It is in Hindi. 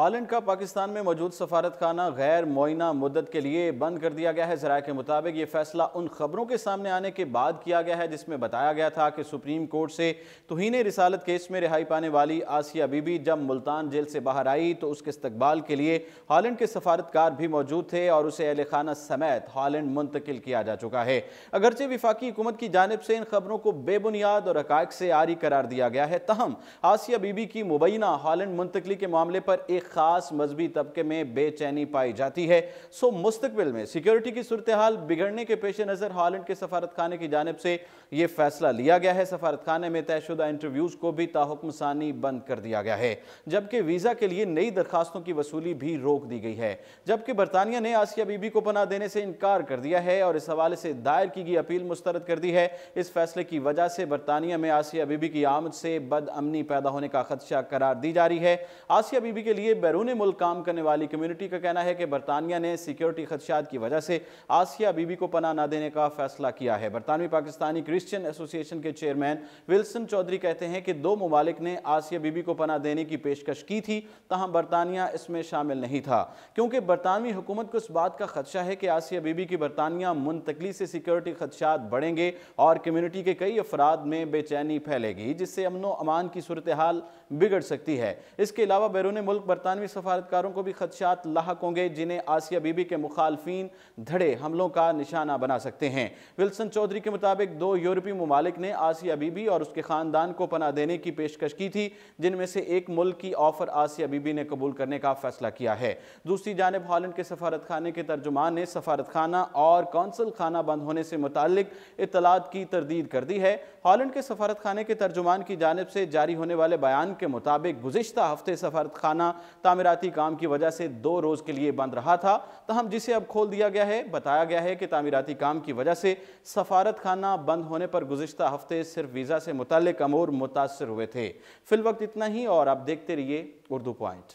हॉलैंड का पाकिस्तान में मौजूद सफारतखाना गैर मुअय्यना मुद्दत के लिए बंद कर दिया गया है। ज़राए के मुताबिक ये फैसला उन खबरों के सामने आने के बाद किया गया है जिसमें बताया गया था कि सुप्रीम कोर्ट से तौहीन रिसालत केस में रिहाई पाने वाली आसिया बीबी जब मुल्तान जेल से बाहर आई तो उसके इस्तकबाल के लिए हॉलैंड के सफारतकार भी मौजूद थे और उसे अहल खाना समेत हॉलैंड मुंतकिल किया जा चुका है। अगरचे विफाकी हुकूमत की जानिब से इन खबरों को बेबुनियाद और हकायक से आरी करार दिया गया है, तहम आसिया बीबी की मुबैना हॉलैंड मुंतकिली के मामले पर एक खास मजहबी तबके में बेचैनी पाई जाती है। सो मुस्तकबिल में सिक्योरिटी की सूरत हाल बिगड़ने के पेश नजर हॉलैंड के सफारतखाने की जानिब से यह फैसला लिया गया है। सफारतखाने में तयशुदा इंटरव्यूज को भी ताहुक्म सानी बंद कर दिया गया है, जबकि वीजा के लिए नई दरखास्तों की वसूली भी रोक दी गई है। जबकि बरतानिया ने आसिया बीबी को पनाह देने से इनकार कर दिया है और इस हवाले से दायर की गई अपील मुस्तरद कर दी है। इस फैसले की वजह से बरतानिया में आसिया बीबी की आमद से बदअमनी पैदा होने का खदशा करार दी जा रही है। आसिया बीबी के लिए बैरून मुल्क काम करने वाली कम्युनिटी का कहना है कि बरतानिया ने सिक्योरिटी खदशात की वजह से आसिया बीबी को पनाह न देने का फैसला किया है। बरतानवी पाकिस्तानी क्रिश्चियन एसोसिएशन के चेयरमैन विल्सन चौधरी कहते हैं कि दो ममालिक ने आसिया बीबी को पनाह देने की पेशकश की थी, तहम बरतानिया इसमें शामिल नहीं था, क्योंकि बरतानवी हुकूमत को इस बात का खदशा है कि आसिया बीबी की बरतानिया मुंतकली से सिक्योरिटी खदशात बढ़ेंगे और कम्युनिटी के कई अफराद में बेचैनी फैलेगी, जिससे अमनो अमान की सूरत हाल बिगड़ सकती है। इसके अलावा बैरून मुल्क बरतानवी सफारतकारों को भी खदशात लाहक होंगे, जिन्हें आसिया बीबी के मुखालफीन धड़े हमलों का निशाना बना सकते हैं। विल्सन चौधरी के मुताबिक दो यूरोपीय ममालिक ने आसिया बीबी और उसके खानदान को पनाह देने की पेशकश की थी, जिनमें से एक मुल्क की ऑफर आसिया बीबी ने कबूल करने का फैसला किया है। दूसरी जानिब हॉलैंड के सफारतखाने के तर्जुमान ने सफारतखाना और कौंसल खाना बंद होने से मुताल्लिक इत्तलात की तरदीद कर दी है। हॉलैंड के सफारतखाने के तर्जुमान की जानिब से जारी होने वाले बयान के मुताबिक गुज़िश्ता हफ्ते सफारतखाना तामीराती काम की वजह से 2 रोज के लिए बंद रहा था, तहम जिसे अब खोल दिया गया है। बताया गया है कि तामीराती काम की वजह से सफारतखाना बंद होने पर गुज़िश्ता हफ्ते सिर्फ वीज़ा से मुताल्लिक अमूर मुतासर हुए थे। फिल वक्त इतना ही और आप देखते रहिए उर्दू पॉइंट।